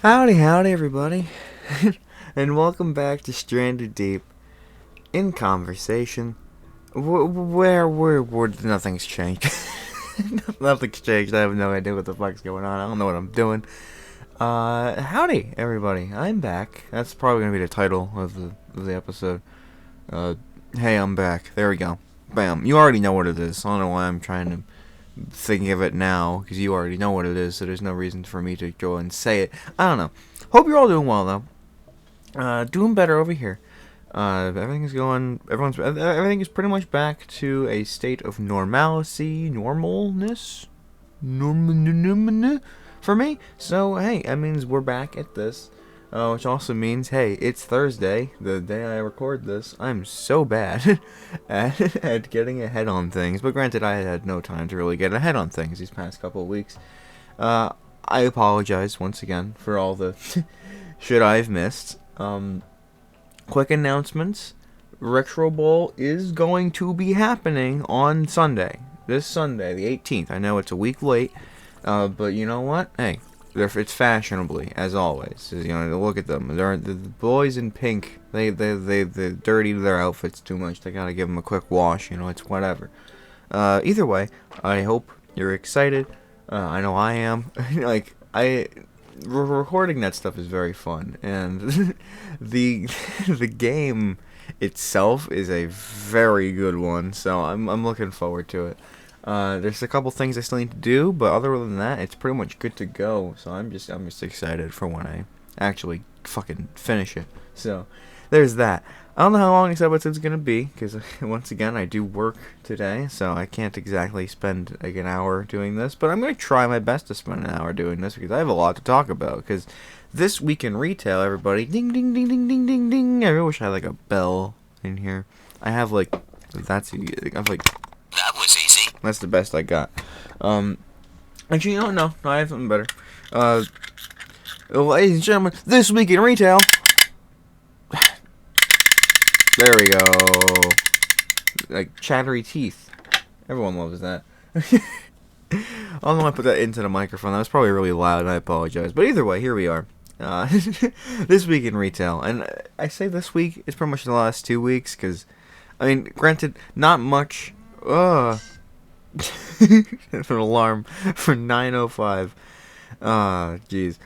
Howdy, howdy, everybody, and welcome back to Stranded Deep in Conversation, where nothing's changed. Nothing's changed. I have no idea what the fuck's going on. I don't know what I'm doing. Howdy, everybody. I'm back. That's probably gonna be the title of the episode. Hey, I'm back. There we go. Bam. You already know what it is. I don't know why I'm trying to think of it now, because you already know what it is, so there's no reason for me to go and say it. I don't know. Hope you're all doing well, though. Doing better over here. Everything is pretty much back to a state of normalness, for me. So, hey, that means we're back at this. Which also means, hey, it's Thursday, the day I record this. I'm so bad at getting ahead on things, but granted, I had no time to really get ahead on things these past couple of weeks. I apologize once again for all the shit I've missed. Quick announcements. Retro Bowl is going to be happening on Sunday. This Sunday, the 18th. I know it's a week late, but you know what? Hey. It's fashionably, as always. You know, look at them. The boys in pink. They dirtied their outfits too much. They gotta give them a quick wash. You know, it's whatever. Either way, I hope you're excited. I know I am. Recording that stuff is very fun, and the game itself is a very good one. So I'm looking forward to it. There's a couple things I still need to do, but other than that, it's pretty much good to go. So I'm just excited for when I actually fucking finish it. So there's that. I don't know how long this episode's gonna be, because once again I do work today, so I can't exactly spend like an hour doing this. But I'm gonna try my best to spend an hour doing this because I have a lot to talk about. Because this week in retail, everybody, ding ding ding ding ding ding ding. I really wish I had like a bell in here. I have like that was easy. That's the best I got. Actually, no, I have something better. Ladies and gentlemen, this week in retail. There we go. Like chattery teeth. Everyone loves that. I don't know why I put that into the microphone. That was probably really loud, and I apologize. But either way, here we are. This week in retail. And I say this week, it's pretty much the last 2 weeks, because, I mean, granted, not much. An alarm for 9:05. Jeez.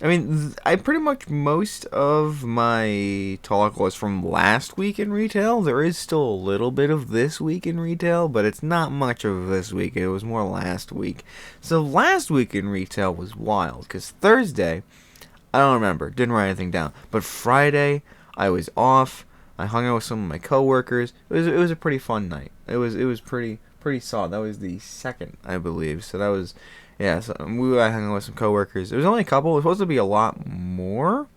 I mean, I pretty much most of my talk was from last week in retail. There is still a little bit of this week in retail, but it's not much of this week. It was more last week. So last week in retail was wild, because Thursday, I don't remember, didn't write anything down. But Friday, I was off. I hung out with some of my coworkers. It was a pretty fun night. It was pretty solid. That was the second, I believe. So that was, yeah. So I hung out with some coworkers. There was only a couple. It was supposed to be a lot more,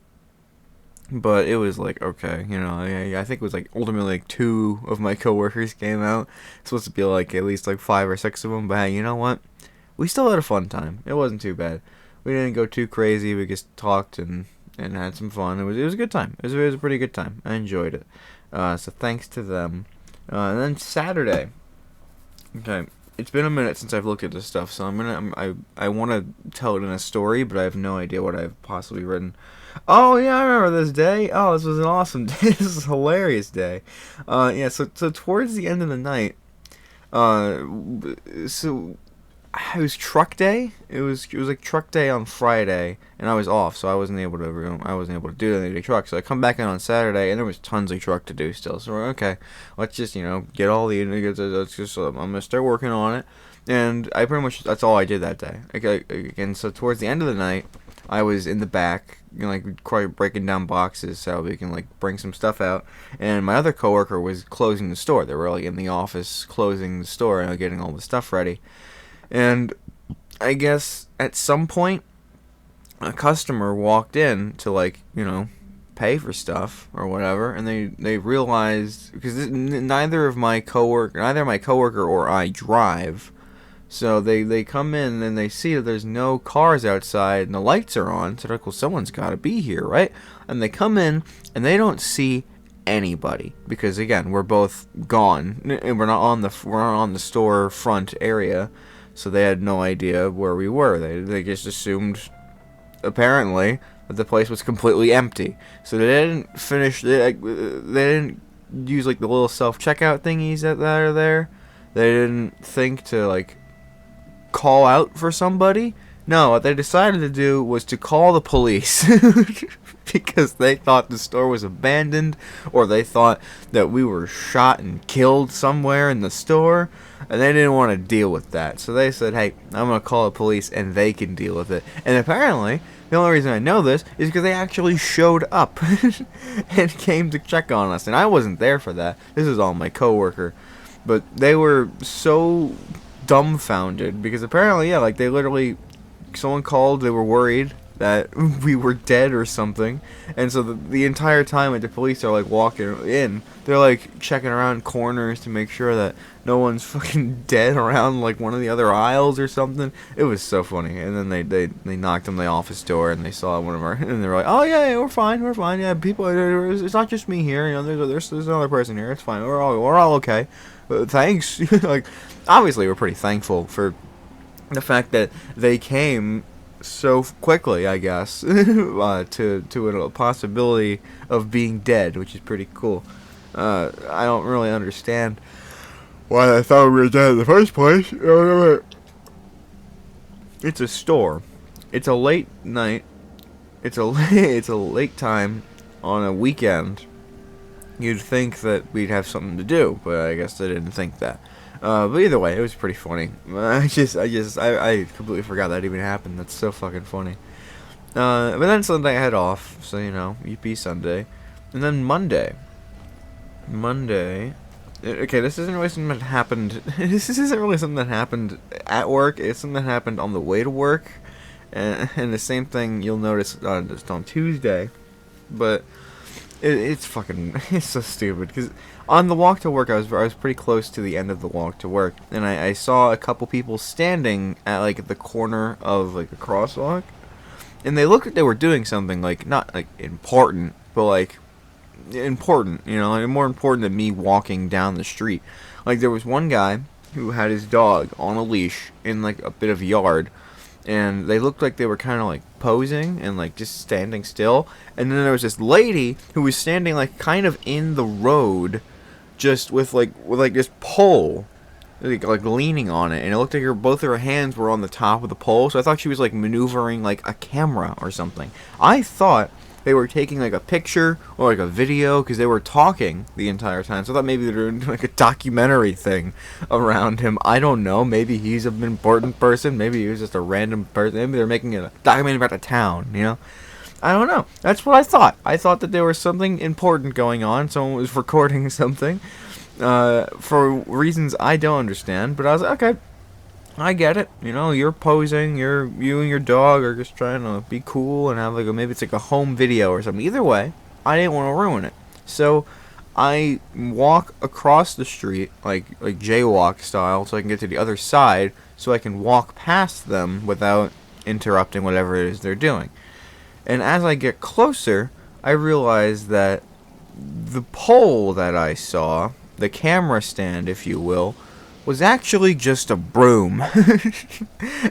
but it was like, okay, you know. I think it was like ultimately like 2 of my coworkers came out. It's supposed to be like at least like 5 or 6 of them. But hey, you know what? We still had a fun time. It wasn't too bad. We didn't go too crazy. We just talked and had some fun. It was a good time. It was a pretty good time. I enjoyed it. So thanks to them. And then Saturday. Okay, it's been a minute since I've looked at this stuff, so I want to tell it in a story, but I have no idea what I've possibly written. Oh yeah, I remember this day. Oh, this was an awesome day. This is a hilarious day. Yeah. So towards the end of the night, so it was truck day. It was like truck day on Friday, and I was off, so I wasn't able to do any truck. So I come back in on Saturday, and there was tons of truck to do still. So we're okay. Let's just get all the. Let's just. I'm gonna start working on it, and I pretty much that's all I did that day. Okay, and so towards the end of the night, I was in the back, quite breaking down boxes so we can bring some stuff out. And my other coworker was closing the store. They were in the office closing the store and getting all the stuff ready. And I guess at some point, a customer walked in to pay for stuff or whatever, and they realized, because neither my coworker or I drive, so they come in and they see that there's no cars outside and the lights are on. So they're like, well, someone's got to be here, right? And they come in and they don't see anybody, because again, we're both gone and we're not on the store front area. So they had no idea where we were. They just assumed apparently that the place was completely empty. So they didn't finish. They didn't use like the little self checkout thingies that are there. They didn't think to like call out for somebody. No, what they decided to do was to call the police because they thought the store was abandoned, or they thought that we were shot and killed somewhere in the store, and they didn't want to deal with that. So they said, hey, I'm going to call the police and they can deal with it. And apparently, the only reason I know this is because they actually showed up and came to check on us. And I wasn't there for that. This is all my coworker. But they were so dumbfounded because apparently, yeah, like they literally, someone called, they were worried that we were dead or something, and so the entire time like the police are like walking in, they're like checking around corners to make sure that no one's fucking dead around like one of the other aisles or something. It was so funny. And then they knocked on the office door and they saw one of our, and they were like, oh yeah, we're fine, yeah, people, it's not just me here, you know, there's another person here, it's fine, we're all okay. Thanks. Like, obviously we're pretty thankful for the fact that they came so quickly, I guess, to a possibility of being dead, which is pretty cool. I don't really understand why they thought we were dead in the first place. It's a store. It's a late night. It's a late time on a weekend. You'd think that we'd have something to do, but I guess they didn't think that. But either way, it was pretty funny. I completely forgot that even happened. That's so fucking funny. But then Sunday I had off, so you know, EP Sunday. And then Monday. Okay, this isn't really something that happened. This isn't really something that happened at work. It's something that happened on the way to work. And the same thing you'll notice just on Tuesday. But it's so stupid, because on the walk to work, I was pretty close to the end of the walk to work, and I saw a couple people standing at like the corner of like a crosswalk, and they looked like they were doing something like not like important, but like important, you know, like more important than me walking down the street. Like there was one guy who had his dog on a leash in like a bit of yard, and they looked like they were kind of like posing and like just standing still. And then there was this lady who was standing like kind of in the road, just with this pole, like leaning on it, and it looked like both her hands were on the top of the pole. So I thought she was like maneuvering like a camera or something. I thought they were taking like a picture or like a video, because they were talking the entire time. So I thought maybe they were doing like a documentary thing around him. I don't know. Maybe he's an important person. Maybe he was just a random person. Maybe they're making a documentary about the town, you know? I don't know. That's what I thought. I thought that there was something important going on. Someone was recording something for reasons I don't understand. But I was like, okay, I get it. You know, you're posing. You and your dog are just trying to be cool and have maybe it's like a home video or something. Either way, I didn't want to ruin it. So I walk across the street like jaywalk style, so I can get to the other side, so I can walk past them without interrupting whatever it is they're doing. And as I get closer, I realize that the pole that I saw, the camera stand, if you will, was actually just a broom.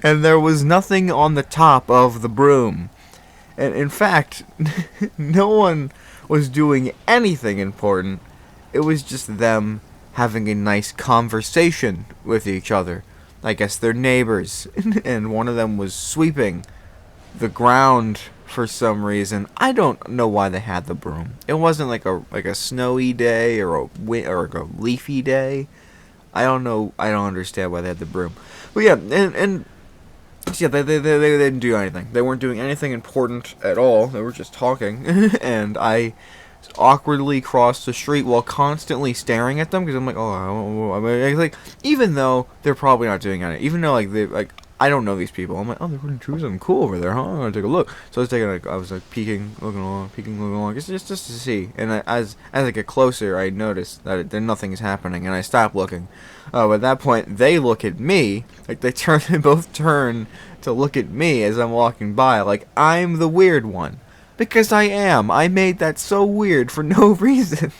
And there was nothing on the top of the broom. And in fact, no one was doing anything important. It was just them having a nice conversation with each other. I guess they're neighbors. And one of them was sweeping the ground for some reason. I don't know why they had the broom. It wasn't like a snowy day or a leafy day. I don't know. I don't understand why they had the broom. But yeah, and yeah, they didn't do anything. They weren't doing anything important at all. They were just talking. And I awkwardly crossed the street while constantly staring at them, because I'm like, I mean, like, even though they're probably not doing anything, even though I don't know these people. I'm like, oh, they're going to do something cool over there, huh? I'm gonna take a look. So I was peeking, looking along, just to see. And as I get closer, I notice that nothing's happening, and I stop looking. At that point, they look at me, like they both turn to look at me as I'm walking by, like I'm the weird one, because I am. I made that so weird for no reason.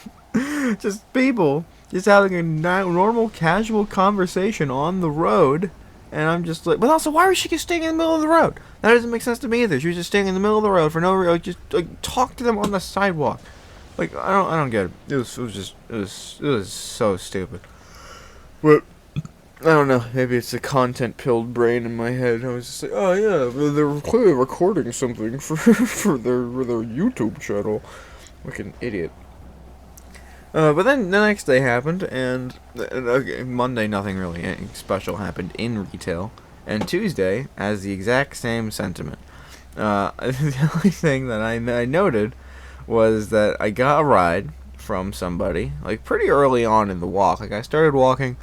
Just people just having a normal, casual conversation on the road. And I'm just like, but also, why was she just staying in the middle of the road? That doesn't make sense to me either. She was just staying in the middle of the road for no reason. Like, just like talk to them on the sidewalk. Like, I don't get it. It was so stupid. But I don't know. Maybe it's a content-pilled brain in my head. I was just like, oh yeah, they're clearly recording something for for their YouTube channel. Like an idiot. But then the next day happened, and okay, Monday nothing really special happened in retail, and Tuesday has the exact same sentiment. The only thing that I noted was that I got a ride from somebody, like pretty early on in the walk. Like I started walking,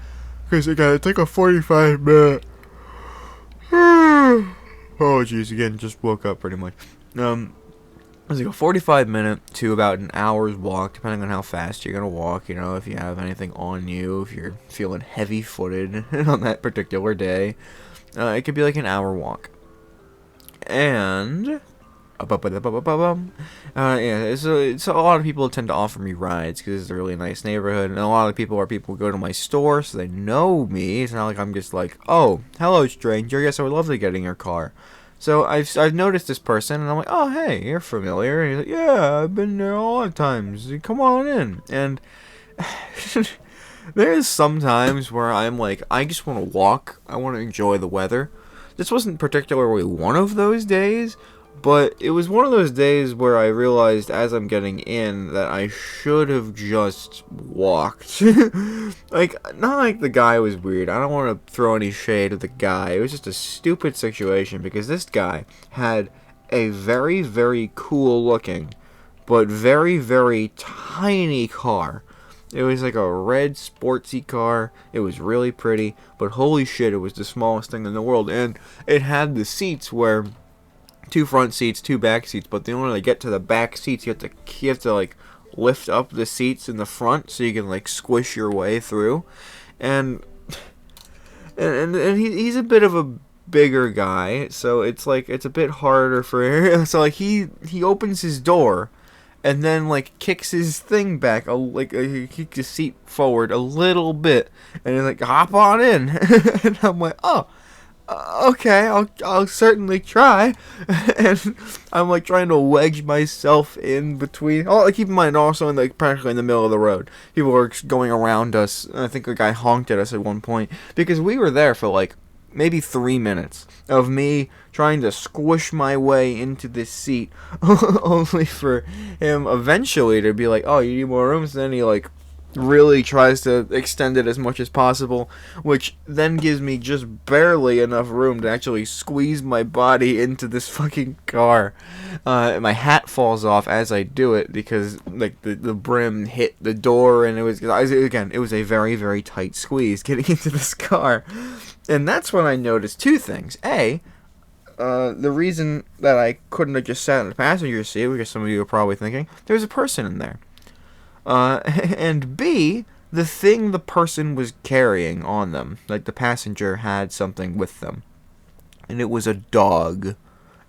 because I gotta take a 45-minute. Oh jeez, again, just woke up pretty much. It was like a 45-minute to about an hour's walk, depending on how fast you're gonna walk. You know, if you have anything on you, if you're feeling heavy-footed on that particular day, it could be like an hour walk. And yeah, so a lot of people tend to offer me rides because it's a really nice neighborhood, and a lot of people who go to my store, so they know me. It's not like I'm just like, oh, hello, stranger. Yes, I would love to get in your car. So I've noticed this person, and I'm like, oh, hey, you're familiar. And he's like, yeah, I've been there a lot of times. Come on in. And there's some times where I'm like, I just want to walk. I want to enjoy the weather. This wasn't particularly one of those days, but it was one of those days where I realized as I'm getting in that I should have just walked. Like, not like the guy was weird. I don't want to throw any shade at the guy. It was just a stupid situation because this guy had a very, very cool looking, but very, very tiny car. It was like a red sportsy car. It was really pretty, but holy shit, it was the smallest thing in the world. And it had the seats where 2 front seats, 2 back seats, but the only way to get to the back seats, you have to like lift up the seats in the front so you can like squish your way through. And he's a bit of a bigger guy, so it's like it's a bit harder for him. So like he opens his door and then like kicks his thing back, he kicks his seat forward a little bit, and he's like, hop on in. And I'm like, oh, okay, I'll certainly try. And I'm like trying to wedge myself in between. Oh, keep in mind, also in like practically in the middle of the road. People were going around us. I think a guy honked at us at one point because we were there for like maybe 3 minutes of me trying to squish my way into this seat, only for him eventually to be like, oh, you need more room. So then he like really tries to extend it as much as possible, which then gives me just barely enough room to actually squeeze my body into this fucking car. My hat falls off as I do it because like the brim hit the door, and it was a very, very tight squeeze getting into this car. And that's when I noticed 2 things. A, the reason that I couldn't have just sat in the passenger seat, because some of you are probably thinking, there's a person in there. And B, the thing the person was carrying on them. Like, the passenger had something with them. And it was a dog.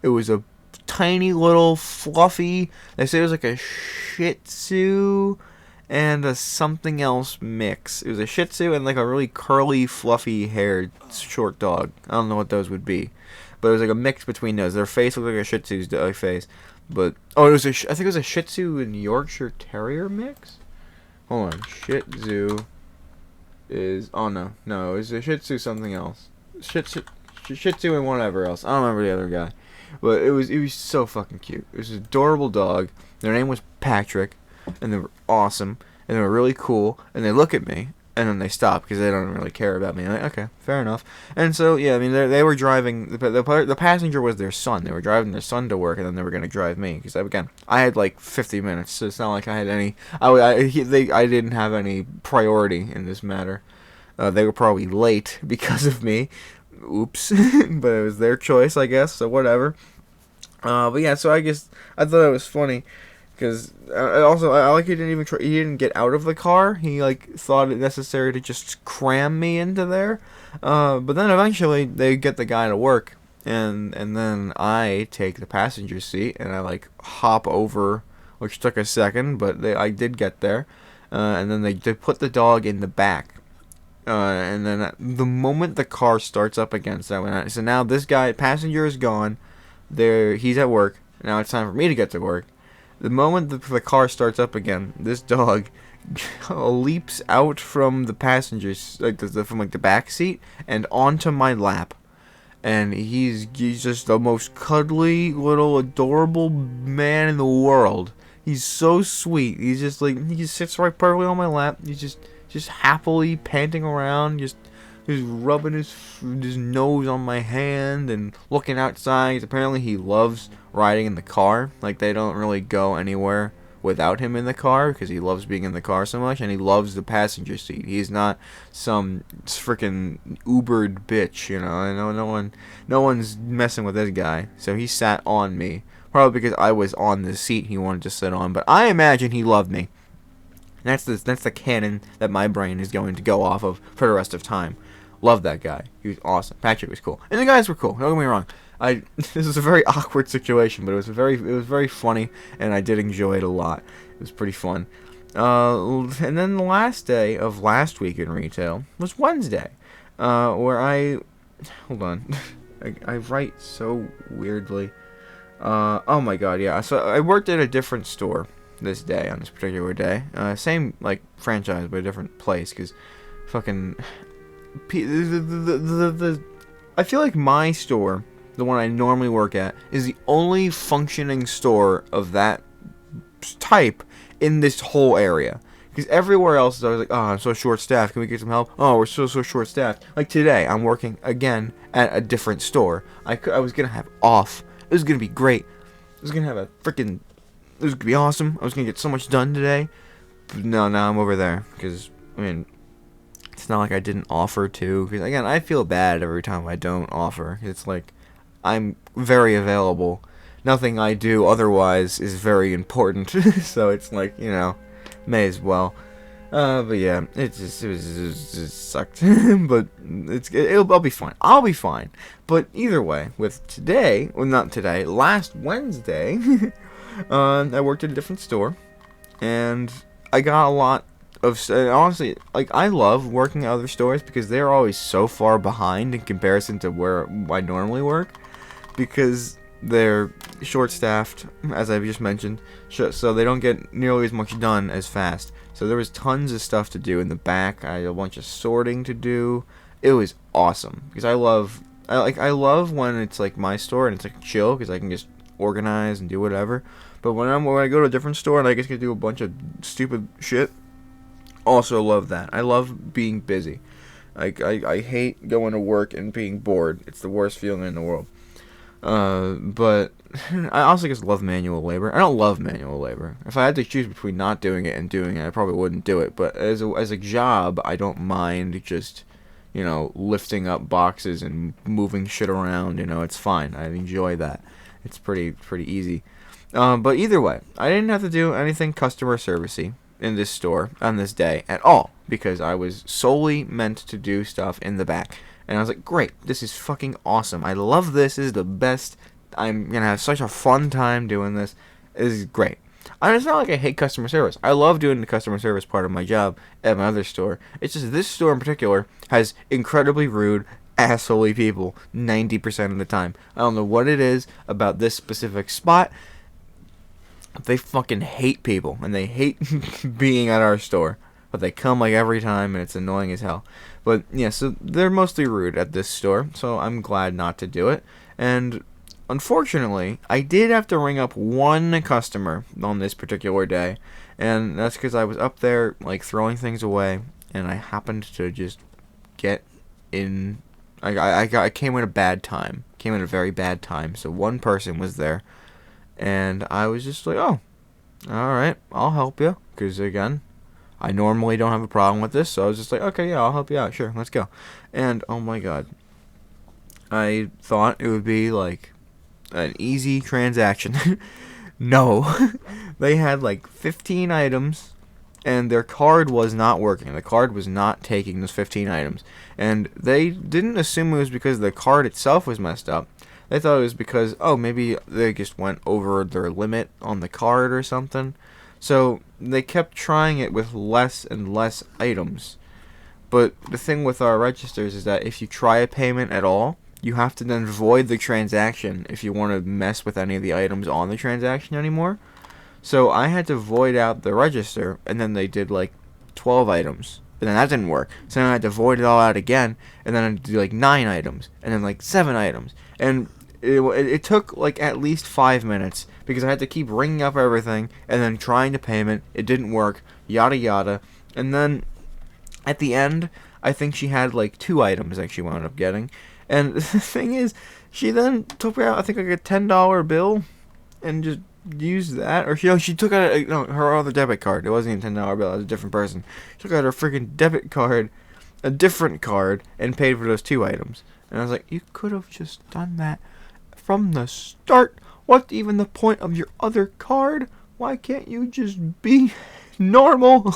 It was a tiny little fluffy, they say it was like a Shih Tzu and a something else mix. It was a Shih Tzu and like a really curly, fluffy haired short dog. I don't know what those would be. But it was like a mix between those. Their face looked like a Shih Tzu's face. But, I think it was a Shih Tzu and Yorkshire Terrier mix? Hold on. Shih Tzu is, oh no. No, it was a Shih Tzu something else. Shih Tzu and whatever else. I don't remember the other guy. But it was so fucking cute. It was an adorable dog. Their name was Patrick. And they were awesome. And they were really cool. And they look at me. And then they stop because they don't really care about me. I'm like, okay, fair enough. And so, yeah, I mean, they were driving. The passenger was their son. They were driving their son to work, and then they were going to drive me. Because, again, I had like 50 minutes, so it's not like I had any. I didn't have any priority in this matter. They were probably late because of me. Oops. But it was their choice, I guess, so whatever. But yeah, so I guess I thought it was funny. Because also, I like he didn't get out of the car. He like thought it necessary to just cram me into there. But then eventually they get the guy to work, and then I take the passenger seat and I like hop over, which took a second, but I did get there. And then they put the dog in the back. And then the moment the car starts up again, so now this guy, passenger is gone. He's at work. Now it's time for me to get to work. The moment the car starts up again, this dog leaps out from the passenger's, from the back seat and onto my lap. And he's just the most cuddly little adorable man in the world. He's so sweet. He's just he just sits right perfectly on my lap. He's just happily panting around, just rubbing his nose on my hand and looking outside. Apparently he loves riding in the car. Like, they don't really go anywhere without him in the car because he loves being in the car so much, and he loves the passenger seat. He's not some freaking Ubered bitch, you know. I know no one's messing with this guy. So he sat on me, probably because I was on the seat he wanted to sit on. But I imagine he loved me. That's the canon that my brain is going to go off of for the rest of time. Love that guy. He was awesome. Patrick was cool, and the guys were cool. Don't get me wrong. This was a very awkward situation, but it was very funny, and I did enjoy it a lot. It was pretty fun. And then the last day of last week in retail was Wednesday, where hold on, I write so weirdly. Oh my god, yeah. So I worked at a different store this day, on this particular day. Same franchise, but a different place, because fucking I feel like my store, the one I normally work at, is the only functioning store of that type in this whole area. Because everywhere else is always like, oh, I'm so short-staffed, can we get some help? Oh, we're so short-staffed. Like today, I'm working again at a different store. I was going to have off. It was going to be great. I was going to have it was going to be awesome. I was going to get so much done today. But no, now I'm over there. Because, I mean, it's not like I didn't offer to. Because, again, I feel bad every time I don't offer. It's like, I'm very available. Nothing I do otherwise is very important. So it's like, you know, may as well. But yeah, it just sucked. But I'll be fine. I'll be fine. But either way, with today, well, not today, last Wednesday, I worked at a different store, and I got a lot of, honestly, like, I love working at other stores because they're always so far behind in comparison to where I normally work, because they're short-staffed, as I've just mentioned, so they don't get nearly as much done as fast. So there was tons of stuff to do in the back. I had a bunch of sorting to do. It was awesome because I love when it's like my store and it's like chill because I can just organize and do whatever. But when I go to a different store and I get to do a bunch of stupid shit, also love that. I love being busy. Like I hate going to work and being bored. It's the worst feeling in the world. But I also just love manual labor. I don't love manual labor. If I had to choose between not doing it and doing it, I probably wouldn't do it. But as a job, I don't mind just, you know, lifting up boxes and moving shit around. You know, it's fine. I enjoy that. It's pretty easy. But either way, I didn't have to do anything customer servicey in this store on this day at all because I was solely meant to do stuff in the back. And I was like, great, this is fucking awesome. I love this. This is the best. I'm going to have such a fun time doing this. This is great. And it's not like I hate customer service. I love doing the customer service part of my job at my other store. It's just this store in particular has incredibly rude, assholey people 90% of the time. I don't know what it is about this specific spot. They fucking hate people. And they hate being at our store. But they come like every time and it's annoying as hell. But yeah, so they're mostly rude at this store, so I'm glad not to do it. And unfortunately, I did have to ring up one customer on this particular day, and that's because I was up there like throwing things away, and I happened to just get in. I came at a bad time, came at a very bad time. So one person was there, and I was just like, oh, all right, I'll help you, because again, I normally don't have a problem with this, so I was just like, okay, yeah, I'll help you out, sure, let's go. And, oh my god, I thought it would be, like, an easy transaction. No. They had, like, 15 items, and their card was not working. The card was not taking those 15 items. And they didn't assume it was because the card itself was messed up. They thought it was because, oh, maybe they just went over their limit on the card or something. So they kept trying it with less and less items. But the thing with our registers is that if you try a payment at all, you have to then void the transaction if you want to mess with any of the items on the transaction anymore. So I had to void out the register, and then they did like 12 items. But then that didn't work. So then I had to void it all out again, and then I had to do like 9 items, and then like 7 items. And it took like at least 5 minutes, because I had to keep ringing up everything, and then trying to payment. It didn't work, yada yada. And then at the end, I think she had like 2 items that she wound up getting. And the thing is, she then took out, I think, like a $10 bill, and just used that. Or she took out her other debit card. It wasn't even $10 bill. It was a different person. She took out her freaking debit card, a different card, and paid for those 2 items. And I was like, you could have just done that from the start. What's even the point of your other card? Why can't you just be normal?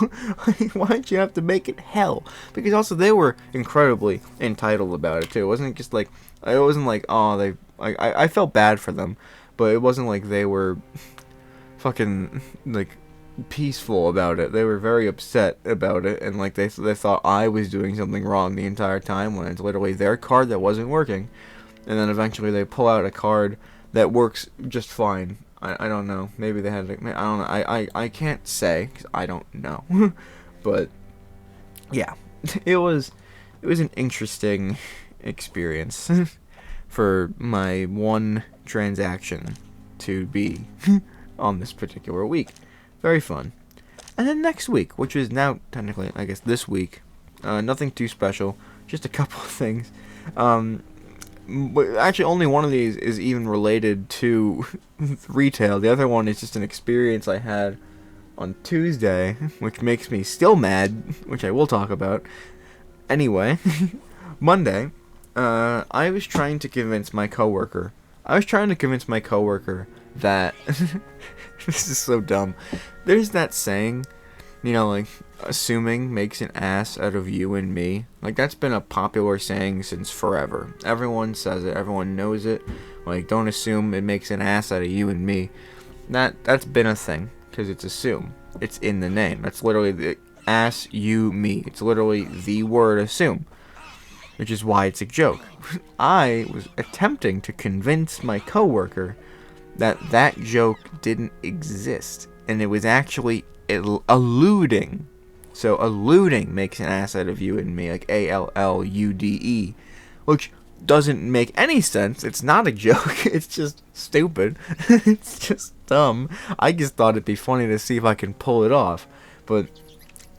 Why'd you have to make it hell? Because also they were incredibly entitled about it too. It wasn't just like, it wasn't like, oh, they, like, I felt bad for them, but it wasn't like they were fucking like peaceful about it. They were very upset about it, and like they thought I was doing something wrong the entire time, when it's literally their card that wasn't working. And then eventually they pull out a card that works just fine. I don't know. Maybe they had. I don't know. I can't say, because I don't know. But yeah, it was an interesting experience for my one transaction to be on this particular week. Very fun. And then next week, which is now technically, I guess, this week, nothing too special, just a couple of things. Actually, only one of these is even related to retail. The other one is just an experience I had on Tuesday, which makes me still mad, which I will talk about. Anyway, Monday, I was trying to convince my coworker. That this is so dumb. There's that saying, like, assuming makes an ass out of you and me. Like, that's been a popular saying since forever. Everyone says it. Everyone knows it. Like, don't assume it makes an ass out of you and me. That's been a thing, because it's assume. It's in the name. That's literally the ass, you, me. It's literally the word assume, which is why it's a joke. I was attempting to convince my coworker that joke didn't exist, and it was actually alluding. So alluding makes an ass out of you and me, like ALLUDE, which doesn't make any sense. It's not a joke. It's just stupid. It's just dumb. I just thought it'd be funny to see if I can pull it off, but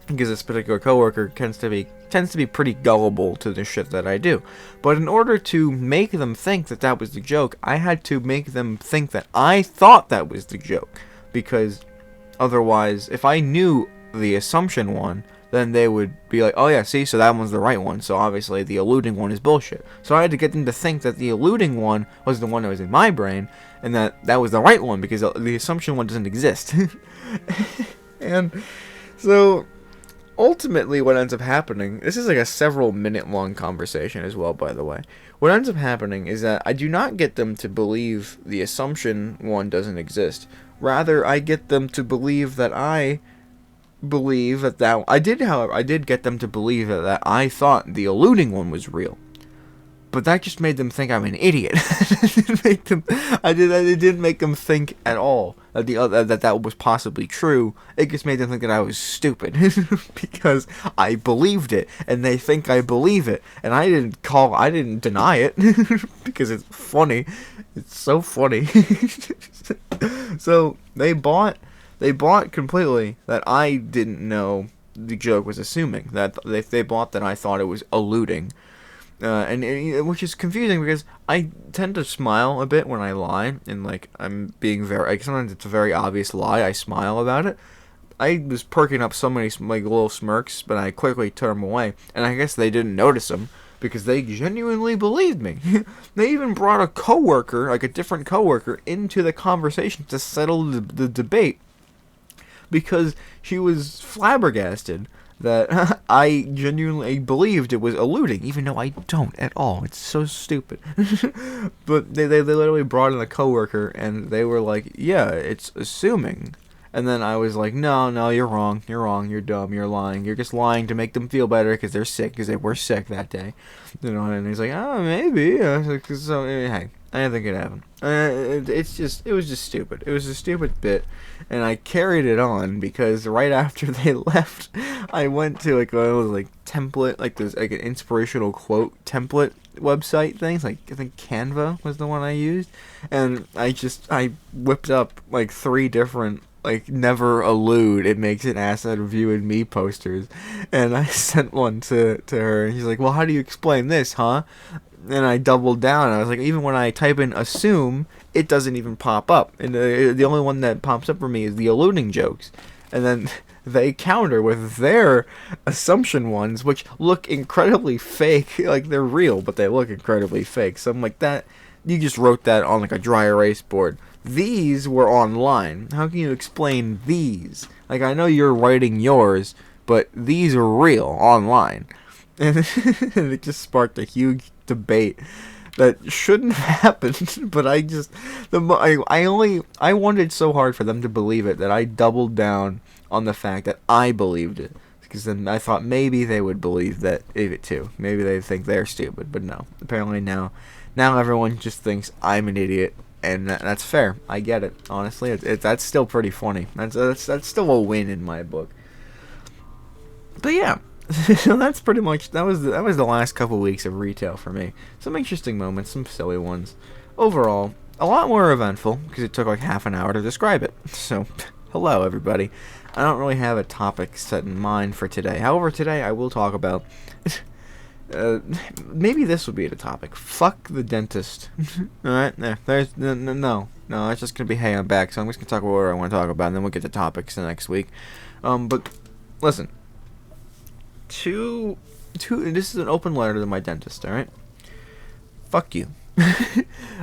because this particular coworker tends to be pretty gullible to the shit that I do. But in order to make them think that was the joke, I had to make them think that I thought that was the joke, because otherwise, if I knew the assumption one, then they would be like, oh yeah, see, so that one's the right one, so obviously the alluding one is bullshit. So I had to get them to think that the alluding one was the one that was in my brain, and that was the right one, because the assumption one doesn't exist. And so ultimately what ends up happening, this is like a several minute long conversation as well, by the way. What ends up happening is that I do not get them to believe the assumption one doesn't exist. Rather, I get them to believe that I believe that I did get them to believe that I thought the alluding one was real. But that just made them think I'm an idiot. It didn't make them think at all that that was possibly true. It just made them think that I was stupid because I believed it, and they think I believe it, and I didn't deny it because it's funny. It's so funny. So they bought completely that I didn't know the joke was assuming, that they bought that I thought it was alluding. Which is confusing because I tend to smile a bit when I lie, and like I'm being sometimes it's a very obvious lie. I smile about it. I was perking up so many like little smirks, but I quickly turned them away, and I guess they didn't notice them because they genuinely believed me. They even brought a coworker, like a different coworker, into the conversation to settle the debate because she was flabbergasted that I genuinely believed it was alluding, even though I don't at all. It's so stupid. But they literally brought in a coworker, and they were like, yeah, it's assuming. And then I was like, no, you're wrong, you're dumb, you're lying, you're just lying to make them feel better because they're sick, because they were sick that day. And he's like, oh, maybe. I was like, so, hey, I didn't think it happened. It was just stupid. It was a stupid bit, and I carried it on because right after they left, I went to like one of those like template, like there's like an inspirational quote template website things. Like I think Canva was the one I used, and I whipped up like 3 different like never allude, it makes an ass out of you and me posters, and I sent one to her, and she's like, well, how do you explain this, huh? And I doubled down, and I was like, even when I type in assume, it doesn't even pop up, and the only one that pops up for me is the alluding jokes, and then they counter with their assumption ones, which look incredibly fake, like they're real, but they look incredibly fake. So I'm like, that you just wrote that on like a dry erase board. These were online. How can you explain these? Like, I know you're writing yours, but these are real online. And it just sparked a huge debate that shouldn't have happened. But I wanted so hard for them to believe it that I doubled down on the fact that I believed it. Because then I thought maybe they would believe it too. Maybe they think they're stupid, but no. Apparently now everyone just thinks I'm an idiot. And that's fair. I get it. Honestly, that's still pretty funny. That's still a win in my book. But yeah, so that's pretty much that was the last couple weeks of retail for me. Some interesting moments, some silly ones. Overall, a lot more eventful because it took like half an hour to describe it. So, hello everybody. I don't really have a topic set in mind for today. However, today I will talk about. Maybe this would be the topic. Fuck the dentist. Alright, there's no, it's just gonna be, hey, I'm back, so I'm just gonna talk about what I want to talk about, and then we'll get to topics the next week. But listen, this is an open letter to my dentist. Alright, fuck you.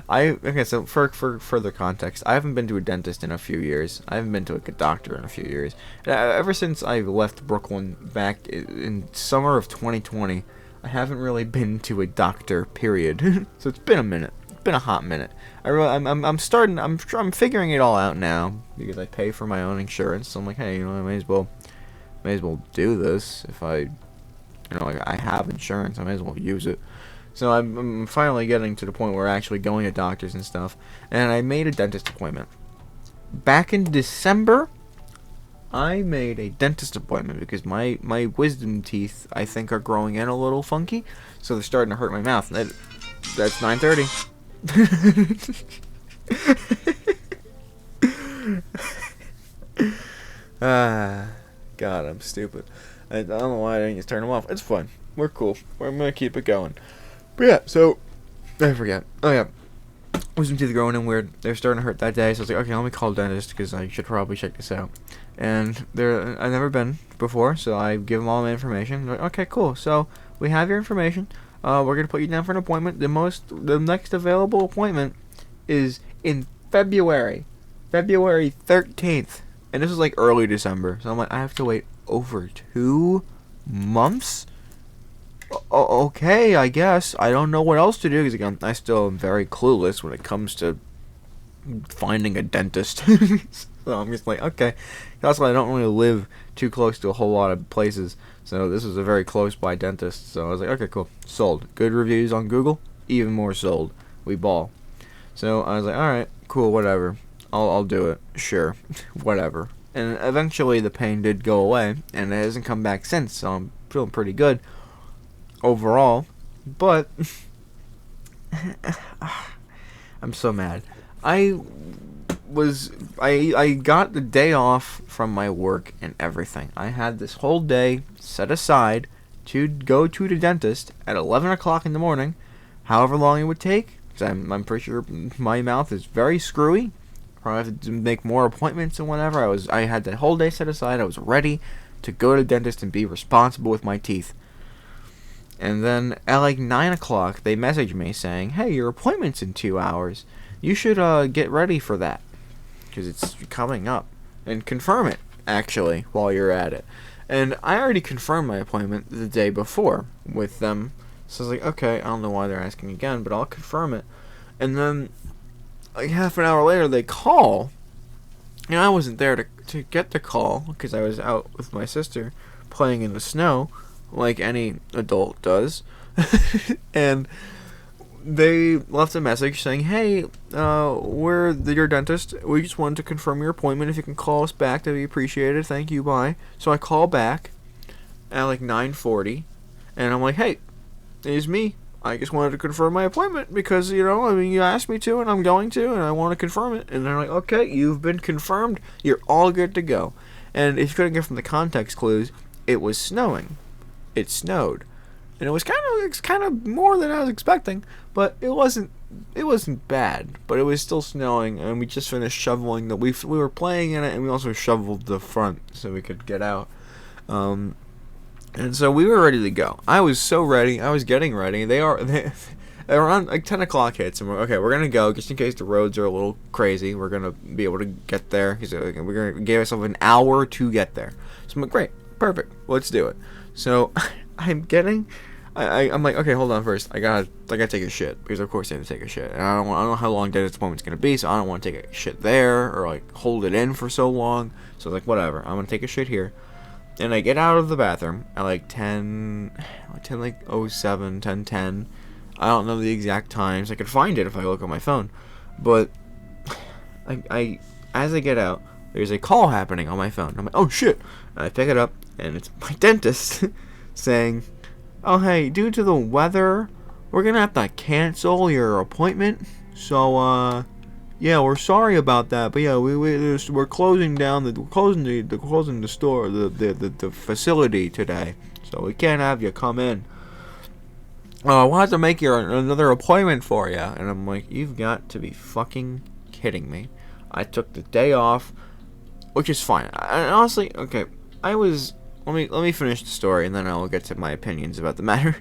So for further context, I haven't been to a dentist in a few years. I haven't been to a doctor in a few years. Ever since I left Brooklyn back in summer of 2020. I haven't really been to a doctor, period. So it's been a minute. It's been a hot minute. I'm figuring it all out now because I pay for my own insurance. So I'm like, hey, I may as well do this if I have insurance. I may as well use it. So I'm finally getting to the point where I'm actually going to doctors and stuff. And I made a dentist appointment back in December. I made a dentist appointment because my wisdom teeth, I think, are growing in a little funky, so they're starting to hurt my mouth. That's 9:30. God, I'm stupid. I don't know why I didn't just turn them off. It's fine. We're cool. I'm gonna keep it going. But yeah, so I forget. Oh yeah. Wisdom teeth are growing in weird. They're starting to hurt that day, so I was like, okay, let me call the dentist because I should probably check this out. And I've never been before, so I give them all my information. They're like, okay, cool. So we have your information. We're gonna put you down for an appointment. The next available appointment is in February 13th, and this is like early December. So I'm like, I have to wait over 2 months. Okay, I guess. I don't know what else to do because again, I still am very clueless when it comes to finding a dentist. So I'm just like, okay. Also, I don't really live too close to a whole lot of places, so this is a very close by dentist. So I was like, okay, cool, sold. Good reviews on Google, even more sold. We ball. So I was like, all right, cool, whatever. I'll do it. Sure, whatever. And eventually, the pain did go away, and it hasn't come back since. So I'm feeling pretty good overall, but I'm so mad. I got the day off from my work and everything. I had this whole day set aside to go to the dentist at 11 o'clock in the morning, however long it would take. Cause I'm pretty sure my mouth is very screwy. Probably have to make more appointments and whatever. I had that whole day set aside. I was ready to go to the dentist and be responsible with my teeth. And then at like 9 o'clock, they messaged me saying, hey, your appointment's in 2 hours. You should get ready for that because it's coming up. And confirm it, actually, while you're at it. And I already confirmed my appointment the day before with them. So I was like, okay, I don't know why they're asking again, but I'll confirm it. And then like half an hour later, they call And I wasn't there to get the call because I was out with my sister playing in the snow like any adult does. And they left a message saying, "Hey, we're your dentist. We just wanted to confirm your appointment. If you can call us back, that'd be appreciated. Thank you, bye." So I call back at like 9:40, and I'm like, "Hey, it's me. I just wanted to confirm my appointment because, you asked me to, and I'm going to, and I want to confirm it." And they're like, "Okay, you've been confirmed. You're all good to go." And if you couldn't get from the context clues, it was snowing. It snowed. And it was kind of more than I was expecting, but it wasn't bad. But it was still snowing, and we just finished shoveling we were playing in it, and we also shoveled the front so we could get out. And so we were ready to go. I was so ready. I was getting ready. They around like 10 o'clock hits, and we're gonna go just in case the roads are a little crazy. We're gonna be able to get there. We're gonna give ourselves an hour to get there. So I'm like, great, perfect, let's do it. So I'm like, okay, hold on first. I gotta take a shit because of course I have to take a shit, and I don't know how long dentist appointment's gonna be, so I don't want to take a shit there or like hold it in for so long. So like whatever, I'm gonna take a shit here. And I get out of the bathroom at like 10:07, 10:10. I don't know the exact times. I could find it if I look on my phone. But as I get out, there's a call happening on my phone. I'm like, oh shit. And I pick it up, and it's my dentist saying, "Oh hey, due to the weather, we're gonna have to cancel your appointment. So yeah, we're sorry about that, but yeah, we're closing the store, the facility today, so we can't have you come in. We'll have to make another appointment for you." And I'm like, you've got to be fucking kidding me. I took the day off, which is fine. And honestly, okay, let me finish the story, and then I'll get to my opinions about the matter.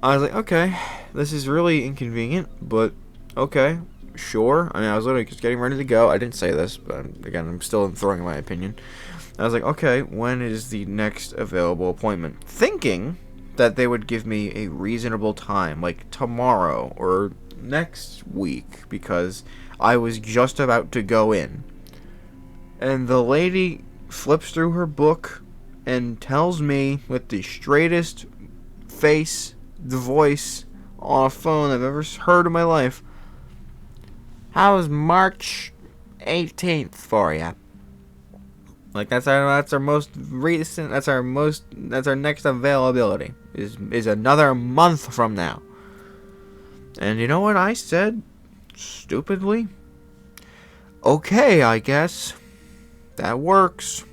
I was like, okay, this is really inconvenient, but okay. Sure. I mean, I was literally just getting ready to go. I didn't say this, but again, I'm still throwing my opinion. I was like, okay, when is the next available appointment? Thinking that they would give me a reasonable time, like tomorrow or next week, because I was just about to go in. And the lady flips through her book and tells me with the straightest face, the voice on a phone I've ever heard in my life, "How's March 18th for you?" Like that's our most recent. That's our next availability is another month from now. And you know what I said? Stupidly, "Okay, I guess that works."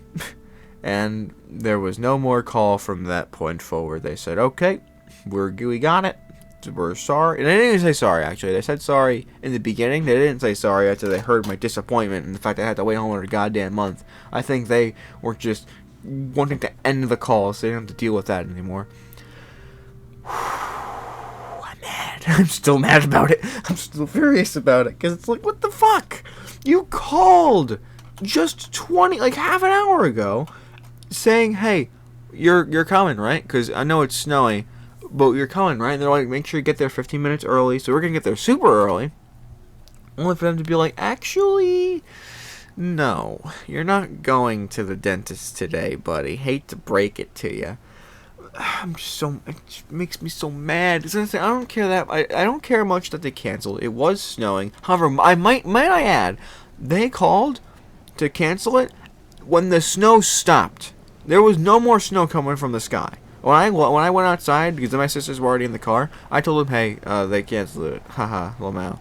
And there was no more call from that point forward. They said, "Okay, we got it. We're sorry." And they didn't even say sorry, actually. They said sorry in the beginning. They didn't say sorry after they heard my disappointment and the fact that I had to wait another goddamn month. I think they were just wanting to end the call so they didn't have to deal with that anymore. I'm mad. I'm still mad about it. I'm still furious about it. Because it's like, what the fuck? You called just half an hour ago saying, "Hey, you're coming, right? Because I know it's snowy. But you're coming, right?" And they're like, "Make sure you get there 15 minutes early." So we're going to get there super early. Only for them to be like, "Actually, no. You're not going to the dentist today, buddy. Hate to break it to you." It just makes me so mad. I don't care I don't care much that they canceled. It was snowing. However, might I add, they called to cancel it when the snow stopped. There was no more snow coming from the sky. When I went outside, because my sisters were already in the car, I told them, "Hey, they canceled it. Haha, Lamau."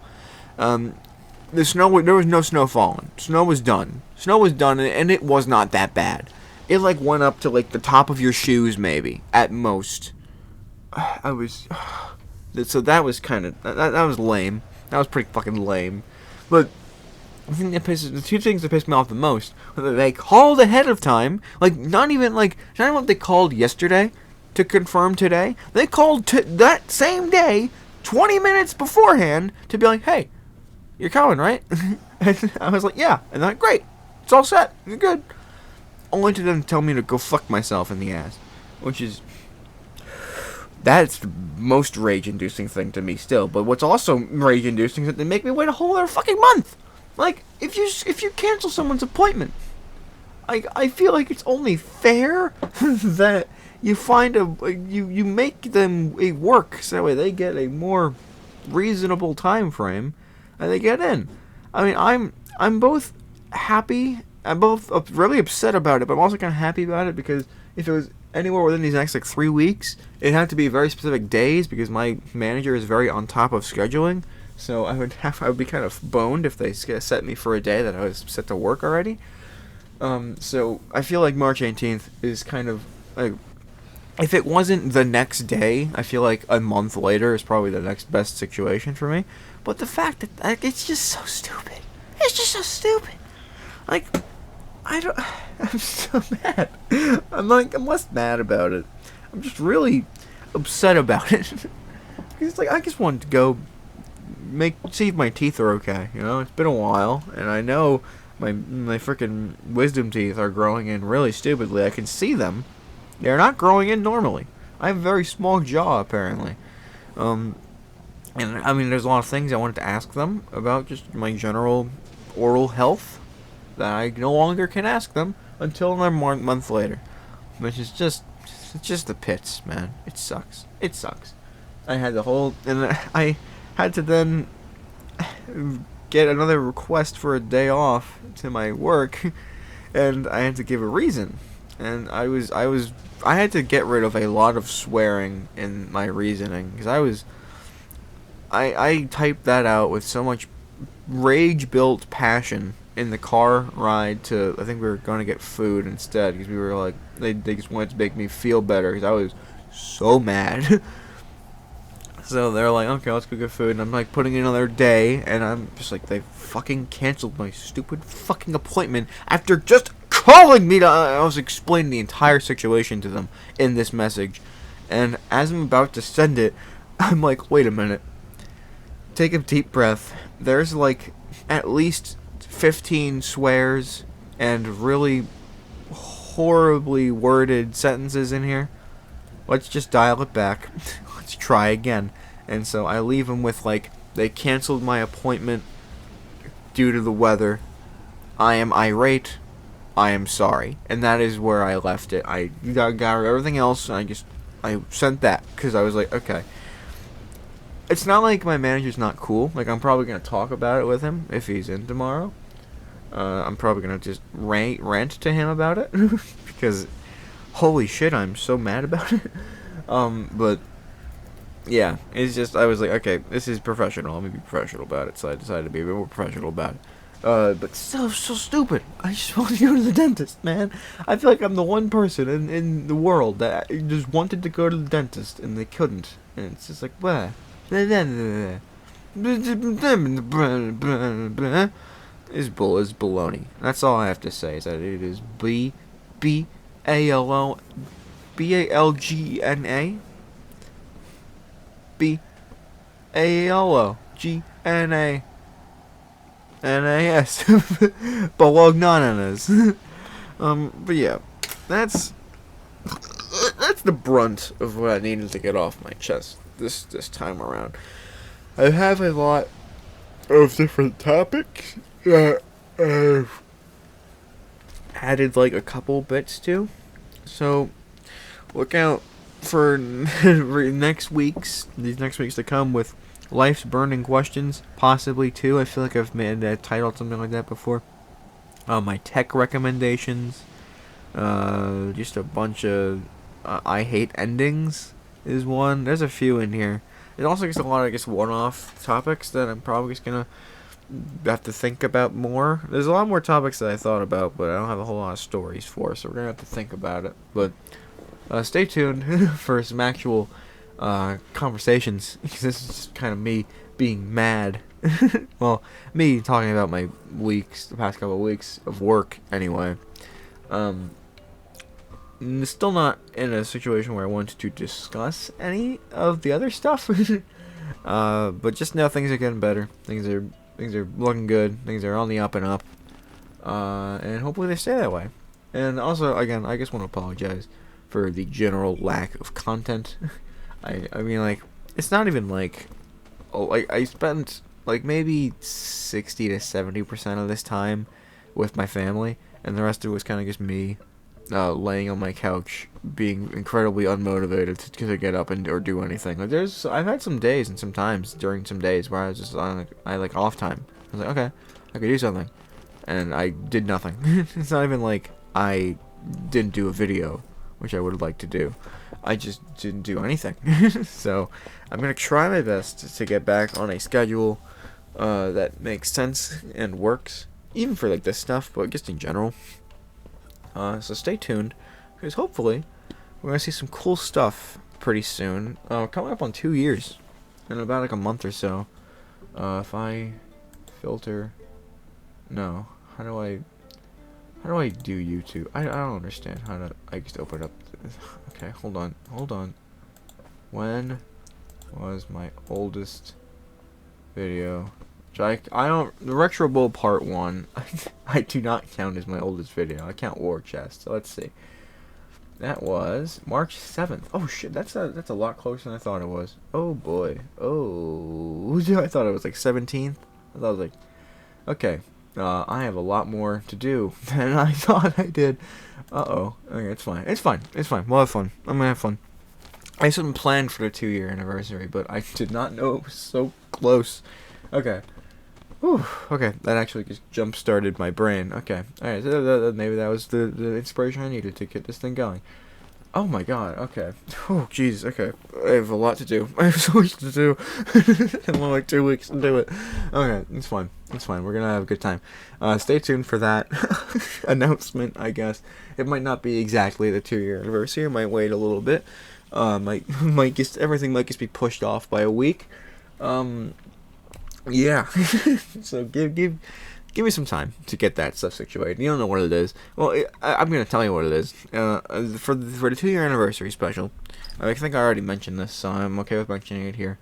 There was no snow falling. Snow was done, and it was not that bad. It went up to the top of your shoes, maybe at most. So that was that was lame. That was pretty fucking lame. But the two things that pissed me off the most were that they called ahead of time, not even what they called yesterday to confirm today. They called that same day, 20 minutes beforehand, to be like, "Hey, you're coming, right?" And I was like, "Yeah," and they're like, "Great, it's all set, you're good." Only to them tell me to go fuck myself in the ass, that's the most rage-inducing thing to me still. But what's also rage-inducing is that they make me wait a whole other fucking month. Like, if you cancel someone's appointment, I feel like it's only fair that you find you make them work so that way they get a more reasonable time frame and they get in. I mean, I'm both happy. I'm both really upset about it, but I'm also kind of happy about it because if it was anywhere within these next like 3 weeks, it'd have to be very specific days because my manager is very on top of scheduling. So I would be kind of boned if they set me for a day that I was set to work already. So I feel like March 18th is kind of like, if it wasn't the next day, I feel like a month later is probably the next best situation for me. But the fact that like, it's just so stupid. It's just so stupid. Like, I'm so mad. I'm less mad about it. I'm just really upset about it. It's like I just wanted to go see if my teeth are okay. You know, it's been a while, and I know my freaking wisdom teeth are growing in really stupidly. I can see them. They're not growing in normally. I have a very small jaw apparently. And I mean, there's a lot of things I wanted to ask them about just my general oral health that I no longer can ask them until another month later, which is it's just the pits, man. It sucks. It sucks. I had I had to then get another request for a day off to my work, and I had to give a reason, and I had to get rid of a lot of swearing in my reasoning because I typed that out with so much rage-built passion in the car ride to, I think we were going to get food instead because we were like, they just wanted to make me feel better because I was so mad. So they're like, okay, let's go get food, and I'm like putting in another day, and I'm just like, they fucking canceled my stupid fucking appointment after just calling me to, I was explaining the entire situation to them in this message, and as I'm about to send it, I'm like, wait a minute, take a deep breath, there's like at least 15 swears and really horribly worded sentences in here. Let's just dial it back. Let's try again. And so I leave them with like, they canceled my appointment due to the weather. I am irate. I am sorry. And that is where I left it. I got everything else, and I sent that because I was like, okay. It's not like my manager's not cool. Like, I'm probably going to talk about it with him if he's in tomorrow. I'm probably going to just rant to him about it because holy shit, I'm so mad about it. But yeah, it's just, I was like, okay, this is professional. Let me be professional about it. So I decided to be a bit more professional about it. But so stupid. I just want to go to the dentist, man. I feel like I'm the one person in the world that just wanted to go to the dentist and they couldn't. And it's just like, what? Is baloney. That's all I have to say. Is that it is BALGNA BALOGNANAS Bolognanas. But yeah, that's the brunt of what I needed to get off my chest this time around. I have a lot of different topics that I've added like a couple bits to, so look out for these next weeks to come with life's burning questions, possibly too. I feel like I've titled something like that before. My tech recommendations, just a bunch of I hate endings is one. There's a few in here. There's also just a lot of one-off topics that I'm probably just gonna have to think about more. There's a lot more topics that I thought about, but I don't have a whole lot of stories for, so we're gonna have to think about it. But stay tuned for some actual conversations, because this is just kind of me being mad. Well, me talking about my the past couple of weeks of work anyway. Still not in a situation where I wanted to discuss any of the other stuff. But just now things are getting better. Things are looking good. Things are on the up and up. And hopefully they stay that way. And also, again, I just want to apologize for the general lack of content. I mean, like, it's not even like, I spent like maybe 60 to 70% of this time with my family, and the rest of it was kind of just me laying on my couch, being incredibly unmotivated to get up and or do anything. Like I've had some days and some times during some days where I was just on like off time. I was like, okay, I could do something, and I did nothing. It's not even like I didn't do a video, which I would like to do. I just didn't do anything. So I'm gonna try my best to get back on a schedule that makes sense and works, even for like this stuff, but just in general. So stay tuned, because hopefully we're gonna see some cool stuff pretty soon. Coming up on 2 years in about like a month or so. If I filter, no, how do I do YouTube? I don't understand how to. I just open up. Okay, hold on. When was my oldest video? Which I don't. The Retro Bowl Part 1. I do not count as my oldest video. I count War Chest. So let's see. That was March 7th. Oh shit, that's a lot closer than I thought it was. Oh boy. Oh, I thought it was like 17th. I thought it was like. Okay. I have a lot more to do than I thought I did. Uh-oh. Okay, it's fine. It's fine. We'll have fun. I'm gonna have fun. I had something planned for the 2-year anniversary, but I did not know it was so close. Okay. Whew. Okay, that actually just jump-started my brain. Okay. Alright, so maybe that was the inspiration I needed to get this thing going. Oh my god, okay. Oh, jeez, okay. I have a lot to do. I have so much to do. In only like 2 weeks to do it. Okay, it's fine. We're gonna have a good time. Stay tuned for that announcement, I guess. It might not be exactly the 2-year anniversary. It might wait a little bit. Everything might just be pushed off by a week. Yeah. So give me some time to get that stuff situated. You don't know what it is. Well, I'm gonna tell you what it is. For the 2-year anniversary special, I think I already mentioned this, so I'm okay with mentioning it here.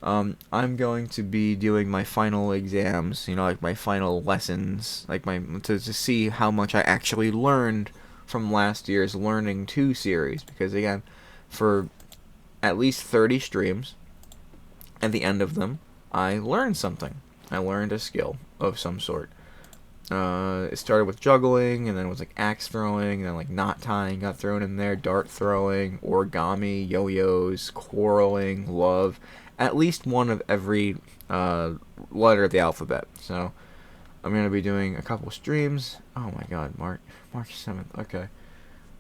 I'm going to be doing my final exams. You know, like my final lessons, like to see how much I actually learned from last year's Learning 2 series. Because again, for at least 30 streams, at the end of them, I learned something. I learned a skill of some sort. It started with juggling, and then it was like axe throwing, and then like knot tying got thrown in there, dart throwing, origami, yo-yos, quarreling, love, at least one of every letter of the alphabet. So I'm gonna be doing a couple streams. Oh my god, March 7th. Okay.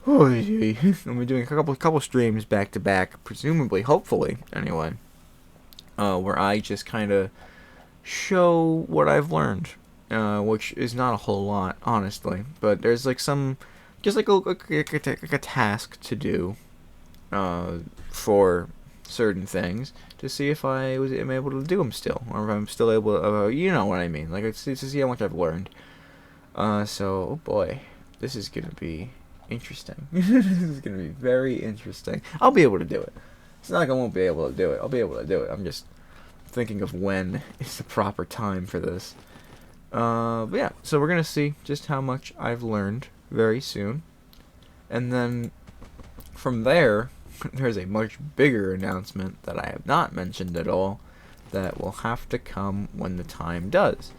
I'm gonna be doing a couple streams back to back, presumably, hopefully, anyway. Where I just kind of show what I've learned, which is not a whole lot, honestly. But there's like just like a task to do, for certain things to see if am able to do them still, or if I'm still able to, you know what I mean. Like it's to see how much I've learned. So, oh boy, this is gonna be interesting. This is gonna be very interesting. I'll be able to do it. It's not like I won't be able to do it. I'll be able to do it. I'm just thinking of when is the proper time for this. But yeah, so we're going to see just how much I've learned very soon. And then from there, there's a much bigger announcement that I have not mentioned at all that will have to come when the time does.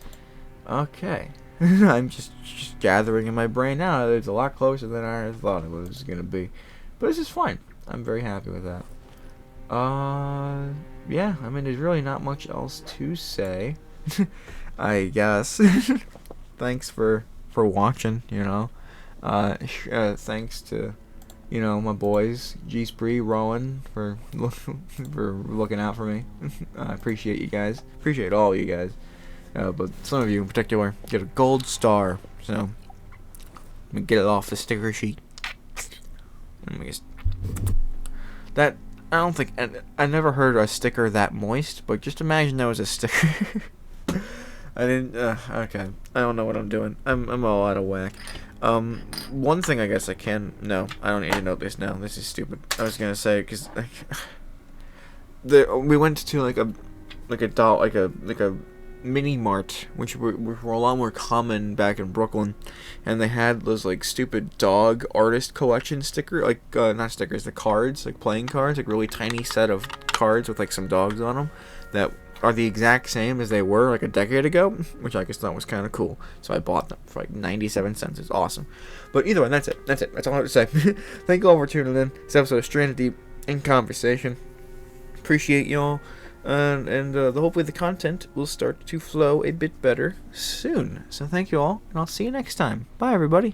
Okay. I'm just gathering in my brain now. It's a lot closer than I thought it was going to be. But this is fine. I'm very happy with that. Yeah, I mean, there's really not much else to say, I guess. Thanks for watching, you know. Thanks to, you know, my boys, G-Spree, Rowan, for looking out for me. I appreciate you guys. Appreciate all you guys. But some of you in particular get a gold star, so let me get it off the sticker sheet. Let me just... That... I don't think... I never heard a sticker that moist, but just imagine that was a sticker. I didn't... okay. I don't know what I'm doing. I'm all out of whack. One thing I guess I can... No, I don't need to know this now. This is stupid. I was gonna say, because... we went to, like a mini mart, which were a lot more common back in Brooklyn, and they had those like stupid dog artist collection sticker, like not stickers, the cards, like playing cards, like really tiny set of cards with like some dogs on them that are the exact same as they were like a decade ago, which I just thought was kind of cool. So I bought them for like 97 cents. It's awesome. But either way, that's it. That's all I have to say. Thank you all for tuning in. This episode of Stranded Deep in Conversation. Appreciate y'all. And hopefully the content will start to flow a bit better soon. So thank you all, and I'll see you next time. Bye, everybody.